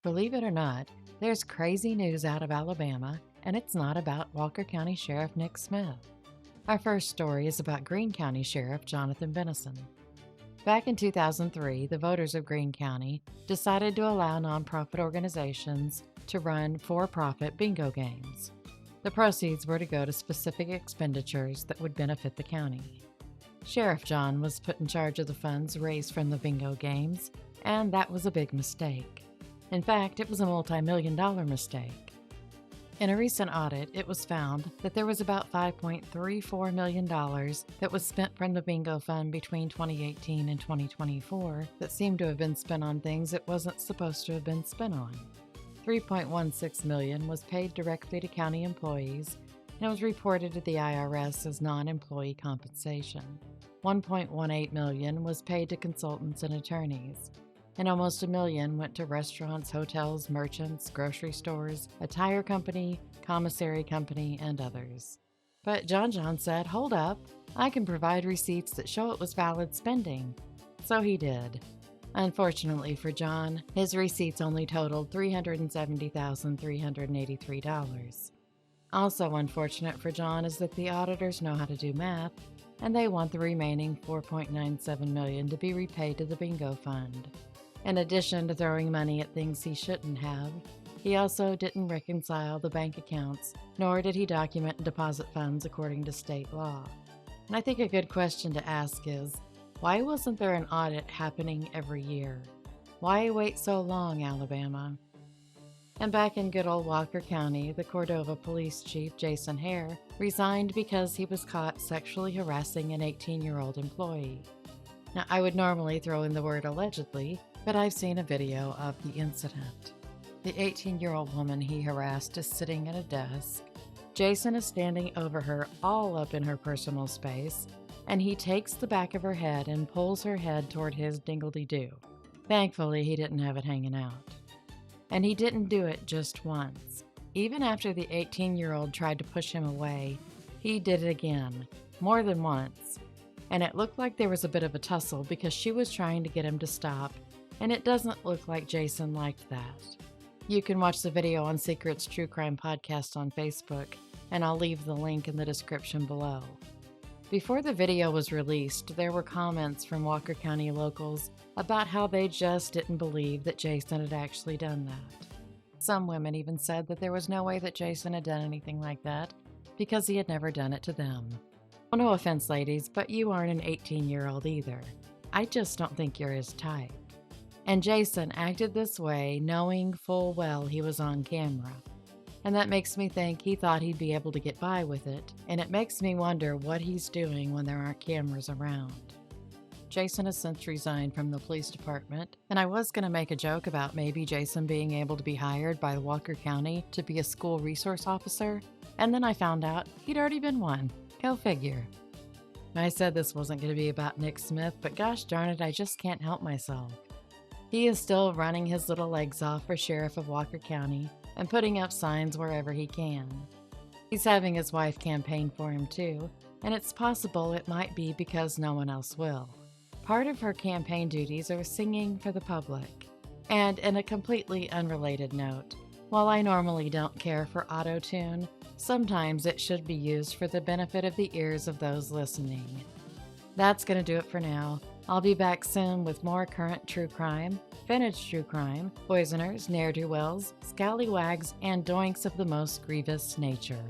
Believe it or not, there's crazy news out of Alabama, and it's not about Walker County Sheriff Nick Smith. Our first story is about Greene County Sheriff Jonathan Benison. Back in 2003, the voters of Greene County decided to allow nonprofit organizations to run for-profit bingo games. The proceeds were to go to specific expenditures that would benefit the county. Sheriff John was put in charge of the funds raised from the bingo games, and that was a big mistake. In fact, it was a multi-million-dollar mistake. In a recent audit, it was found that there was about $5.34 million that was spent from the bingo fund between 2018 and 2024 that seemed to have been spent on things it wasn't supposed to have been spent on. $3.16 million was paid directly to county employees, and it was reported to the IRS as non-employee compensation. $1.18 million was paid to consultants and attorneys, and almost $1 million went to restaurants, hotels, merchants, grocery stores, a tire company, commissary company, and others. But John said, "Hold up, I can provide receipts that show it was valid spending." So he did. Unfortunately for John, his receipts only totaled $370,383. Also unfortunate for John is that the auditors know how to do math, and they want the remaining $4.97 million to be repaid to the bingo fund. In addition to throwing money at things he shouldn't have, he also didn't reconcile the bank accounts, nor did he document and deposit funds according to state law. And I think a good question to ask is, why wasn't there an audit happening every year? Why wait so long, Alabama? And back in good old Walker County, the Cordova Police Chief, Jason Hare, resigned because he was caught sexually harassing an 18-year-old employee. Now, I would normally throw in the word allegedly, but I've seen a video of the incident. The 18-year-old woman he harassed is sitting at a desk. Jason is standing over her, all up in her personal space, and he takes the back of her head and pulls her head toward his dingledy-doo. Thankfully, he didn't have it hanging out. And he didn't do it just once. Even after the 18-year-old tried to push him away, he did it again, more than once. And it looked like there was a bit of a tussle because she was trying to get him to stop, and it doesn't look like Jason liked that. You can watch the video on Secret's True Crime Podcast on Facebook, and I'll leave the link in the description below. Before the video was released, there were comments from Walker County locals about how they just didn't believe that Jason had actually done that. Some women even said that there was no way that Jason had done anything like that because he had never done it to them. Well, no offense, ladies, but you aren't an 18-year-old either. I just don't think you're his type. And Jason acted this way knowing full well he was on camera. And that makes me think he thought he'd be able to get by with it, and it makes me wonder what he's doing when there aren't cameras around. Jason has since resigned from the police department, and I was going to make a joke about maybe Jason being able to be hired by Walker County to be a school resource officer, and then I found out he'd already been one. Go figure. I said this wasn't going to be about Nick Smith, but gosh darn it, I just can't help myself. He is still running his little legs off for Sheriff of Walker County and putting up signs wherever he can. He's having his wife campaign for him too, and it's possible it might be because no one else will. Part of her campaign duties are singing for the public. And in a completely unrelated note, while I normally don't care for auto-tune, sometimes it should be used for the benefit of the ears of those listening. That's going to do it for now. I'll be back soon with more current true crime, vintage true crime, poisoners, ne'er-do-wells, scallywags, and doinks of the most grievous nature.